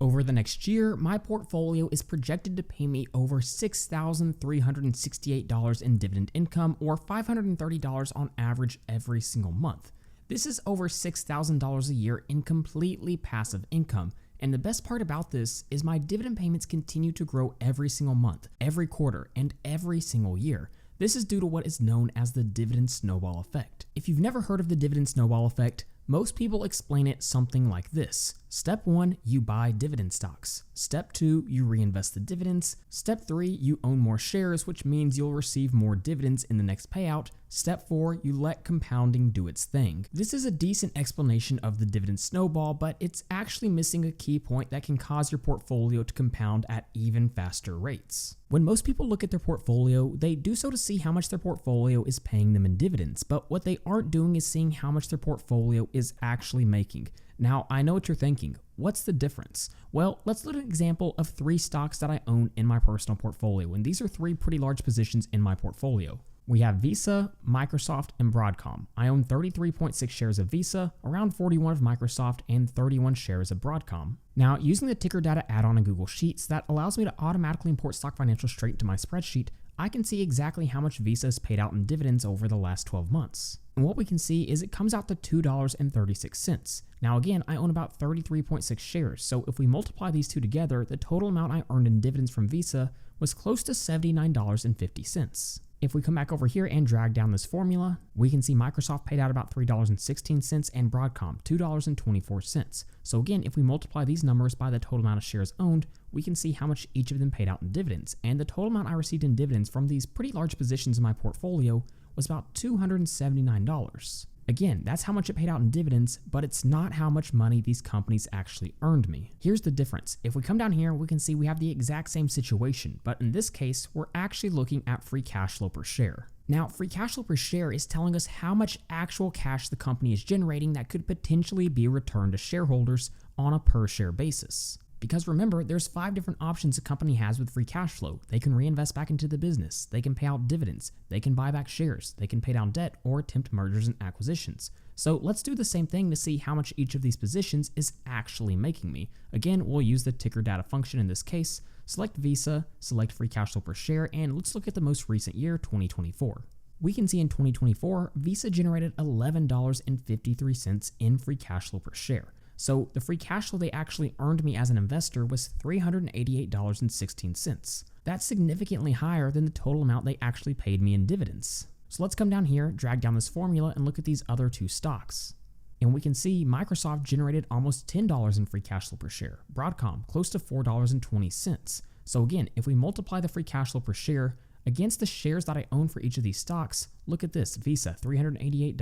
Over the next year, my portfolio is projected to pay me over $6,368 in dividend income, or $530 on average every single month. This is over $6,000 a year in completely passive income. And the best part about this is my dividend payments continue to grow every single month, every quarter, and every single year. This is due to what is known as the Dividend Snowball effect. If you've never heard of the Dividend Snowball effect, most people explain it something like this. Step 1, you buy dividend stocks. Step 2, you reinvest the dividends. Step 3, you own more shares, which means you'll receive more dividends in the next payout. Step 4, you let compounding do its thing. This is a decent explanation of the dividend snowball, but it's actually missing a key point that can cause your portfolio to compound at even faster rates. When most people look at their portfolio, they do so to see how much their portfolio is paying them in dividends, but what they aren't doing is seeing how much their portfolio is actually making. Now, I know what you're thinking. What's the difference? Well, let's look at an example of 3 stocks that I own in my personal portfolio, and these are 3 pretty large positions in my portfolio. We have Visa, Microsoft, and Broadcom. I own 33.6 shares of Visa, around 41 of Microsoft, and 31 shares of Broadcom. Now, using the ticker data add-on in Google Sheets that allows me to automatically import stock financials straight into my spreadsheet, I can see exactly how much Visa has paid out in dividends over the last 12 months. And what we can see is it comes out to $2.36. Now again, I own about 33.6 shares, so if we multiply these two together, the total amount I earned in dividends from Visa was close to $79.50. If we come back over here and drag down this formula, we can see Microsoft paid out about $3.16 and Broadcom $2.24. So again, if we multiply these numbers by the total amount of shares owned, we can see how much each of them paid out in dividends. And the total amount I received in dividends from these pretty large positions in my portfolio was about $279. Again, that's how much it paid out in dividends, but it's not how much money these companies actually earned me. Here's the difference. If we come down here, we can see we have the exact same situation, but in this case, we're actually looking at free cash flow per share. Now, free cash flow per share is telling us how much actual cash the company is generating that could potentially be returned to shareholders on a per share basis. Because remember, there's 5 different options a company has with free cash flow. They can reinvest back into the business, they can pay out dividends, they can buy back shares, they can pay down debt, or attempt mergers and acquisitions. So let's do the same thing to see how much each of these positions is actually making me. Again, we'll use the ticker data function in this case, select Visa, select free cash flow per share, and let's look at the most recent year, 2024. We can see in 2024, Visa generated $11.53 in free cash flow per share. So the free cash flow they actually earned me as an investor was $388.16. That's significantly higher than the total amount they actually paid me in dividends. So let's come down here, drag down this formula, and look at these other 2 stocks. And we can see Microsoft generated almost $10 in free cash flow per share, Broadcom close to $4.20. So again, if we multiply the free cash flow per share against the shares that I own for each of these stocks, look at this. Visa, $388,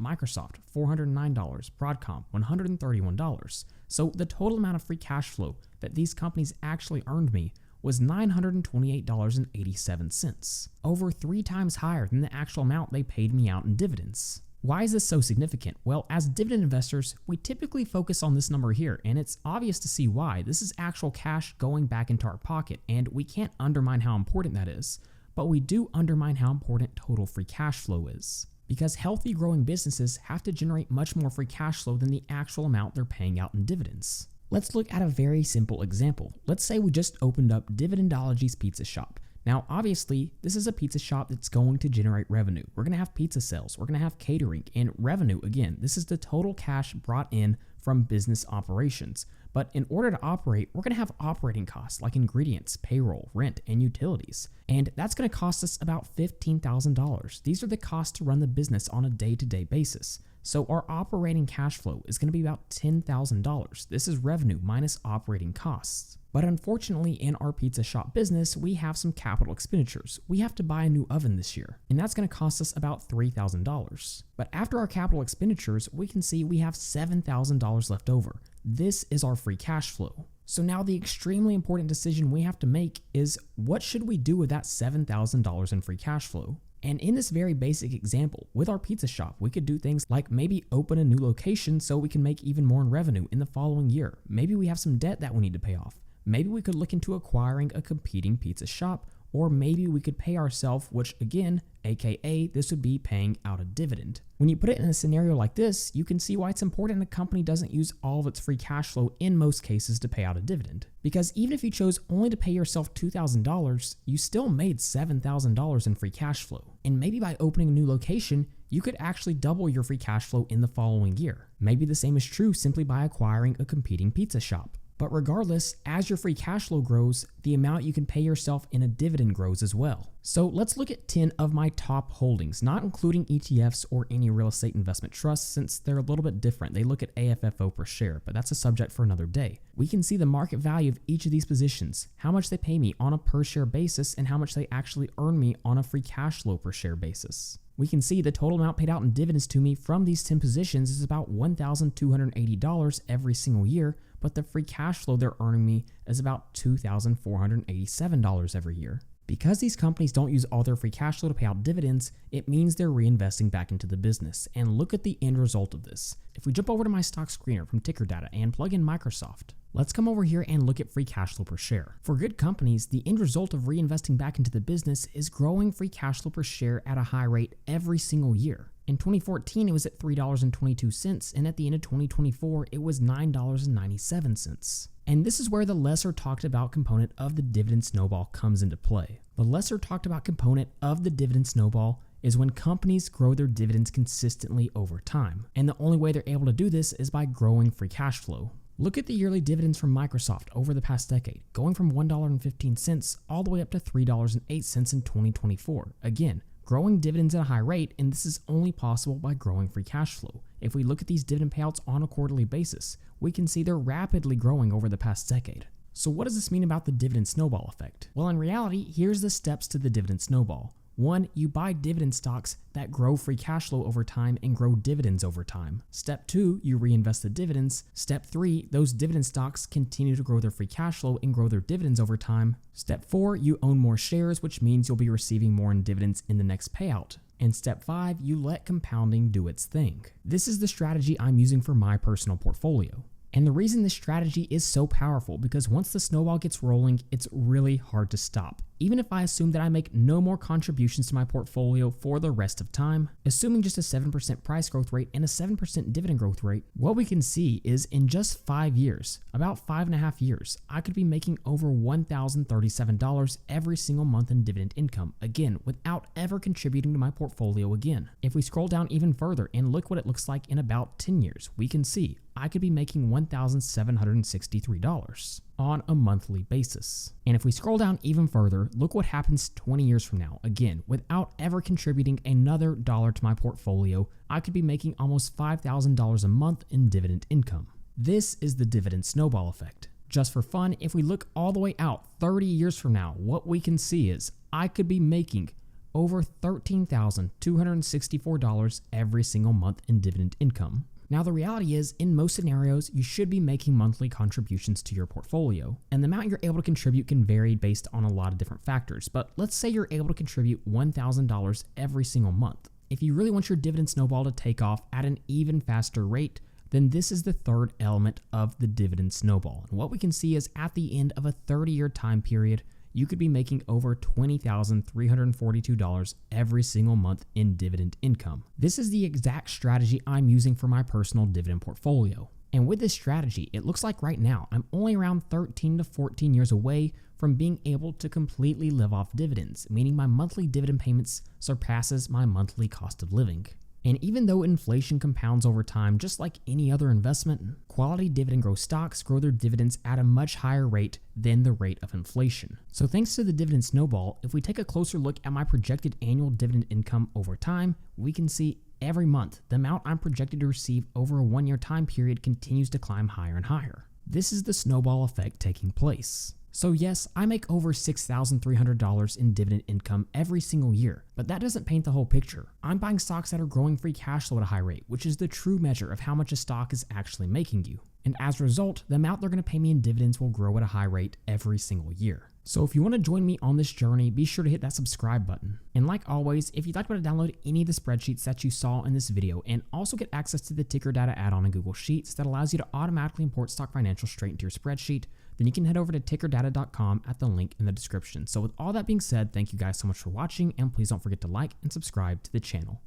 Microsoft, $409, Broadcom, $131. So the total amount of free cash flow that these companies actually earned me was $928.87, over 3 times higher than the actual amount they paid me out in dividends. Why is this so significant? Well, as dividend investors, we typically focus on this number here, and it's obvious to see why. This is actual cash going back into our pocket, and we can't undermine how important that is. But we do undermine how important total free cash flow is. Because healthy growing businesses have to generate much more free cash flow than the actual amount they're paying out in dividends. Let's look at a very simple example. Let's say we just opened up Dividendology's pizza shop. Now, obviously, this is a pizza shop that's going to generate revenue. We're going to have pizza sales, we're going to have catering, and revenue, again, this is the total cash brought in from business operations. But in order to operate, we're going to have operating costs like ingredients, payroll, rent, and utilities. And that's going to cost us about $15,000. These are the costs to run the business on a day-to-day basis. So our operating cash flow is going to be about $10,000. This is revenue minus operating costs. But unfortunately, in our pizza shop business, we have some capital expenditures. We have to buy a new oven this year, and that's going to cost us about $3,000. But after our capital expenditures, we can see we have $7,000 left over. This is our free cash flow. So now the extremely important decision we have to make is, what should we do with that $7,000 in free cash flow? And in this very basic example, with our pizza shop, we could do things like maybe open a new location so we can make even more in revenue in the following year. Maybe we have some debt that we need to pay off. Maybe we could look into acquiring a competing pizza shop, or maybe we could pay ourselves, which again, aka this would be paying out a dividend. When you put it in a scenario like this, you can see why it's important a company doesn't use all of its free cash flow in most cases to pay out a dividend. Because even if you chose only to pay yourself $2,000, you still made $7,000 in free cash flow. And maybe by opening a new location, you could actually double your free cash flow in the following year. Maybe the same is true simply by acquiring a competing pizza shop. But regardless, as your free cash flow grows, the amount you can pay yourself in a dividend grows as well. So let's look at 10 of my top holdings, not including ETFs or any real estate investment trusts, since they're a little bit different. They look at AFFO per share, but that's a subject for another day. We can see the market value of each of these positions, how much they pay me on a per share basis, and how much they actually earn me on a free cash flow per share basis. We can see the total amount paid out in dividends to me from these 10 positions is about $1,280 every single year, but the free cash flow they're earning me is about $2,487 every year. Because these companies don't use all their free cash flow to pay out dividends, it means they're reinvesting back into the business. And look at the end result of this. If we jump over to my stock screener from Ticker Data and plug in Microsoft, let's come over here and look at free cash flow per share. For good companies, the end result of reinvesting back into the business is growing free cash flow per share at a high rate every single year. In 2014, it was at $3.22, and at the end of 2024, it was $9.97. And this is where the lesser talked about component of the dividend snowball comes into play. The lesser talked about component of the dividend snowball is when companies grow their dividends consistently over time. And the only way they're able to do this is by growing free cash flow. Look at the yearly dividends from Microsoft over the past decade, going from $1.15 all the way up to $3.08 in 2024. Again, growing dividends at a high rate, and this is only possible by growing free cash flow. If we look at these dividend payouts on a quarterly basis, we can see they're rapidly growing over the past decade. So what does this mean about the dividend snowball effect? Well, in reality, here's the steps to the dividend snowball. 1, you buy dividend stocks that grow free cash flow over time and grow dividends over time. Step 2, you reinvest the dividends. Step 3, those dividend stocks continue to grow their free cash flow and grow their dividends over time. Step 4, you own more shares, which means you'll be receiving more in dividends in the next payout. And step 5, you let compounding do its thing. This is the strategy I'm using for my personal portfolio. And the reason this strategy is so powerful because once the snowball gets rolling, it's really hard to stop. Even if I assume that I make no more contributions to my portfolio for the rest of time, assuming just a 7% price growth rate and a 7% dividend growth rate, what we can see is in just 5 years, about 5.5 years, I could be making over $1,037 every single month in dividend income, again, without ever contributing to my portfolio again. If we scroll down even further and look what it looks like in about 10 years, we can see I could be making $1,763 on a monthly basis. And if we scroll down even further, look what happens 20 years from now. Again, without ever contributing another dollar to my portfolio, I could be making almost $5,000 a month in dividend income. This is the dividend snowball effect. Just for fun, if we look all the way out 30 years from now, what we can see is I could be making over $13,264 every single month in dividend income. Now, the reality is, in most scenarios, you should be making monthly contributions to your portfolio, and the amount you're able to contribute can vary based on a lot of different factors, but let's say you're able to contribute $1,000 every single month. If you really want your dividend snowball to take off at an even faster rate, then this is the third element of the dividend snowball. And what we can see is at the end of a 30-year time period, you could be making over $20,342 every single month in dividend income. This is the exact strategy I'm using for my personal dividend portfolio. And with this strategy, it looks like right now I'm only around 13 to 14 years away from being able to completely live off dividends, meaning my monthly dividend payments surpasses my monthly cost of living. And even though inflation compounds over time, just like any other investment, quality dividend growth stocks grow their dividends at a much higher rate than the rate of inflation. So thanks to the dividend snowball, if we take a closer look at my projected annual dividend income over time, we can see every month the amount I'm projected to receive over a 1-year time period continues to climb higher and higher. This is the snowball effect taking place. So yes, I make over $6,300 in dividend income every single year, but that doesn't paint the whole picture. I'm buying stocks that are growing free cash flow at a high rate, which is the true measure of how much a stock is actually making you. And as a result, the amount they're going to pay me in dividends will grow at a high rate every single year. So if you want to join me on this journey, be sure to hit that subscribe button. And like always, if you'd like to download any of the spreadsheets that you saw in this video and also get access to the Ticker Data add-on in Google Sheets that allows you to automatically import stock financials straight into your spreadsheet, then you can head over to tickerdata.com at the link in the description. So with all that being said, thank you guys so much for watching, and please don't forget to like and subscribe to the channel.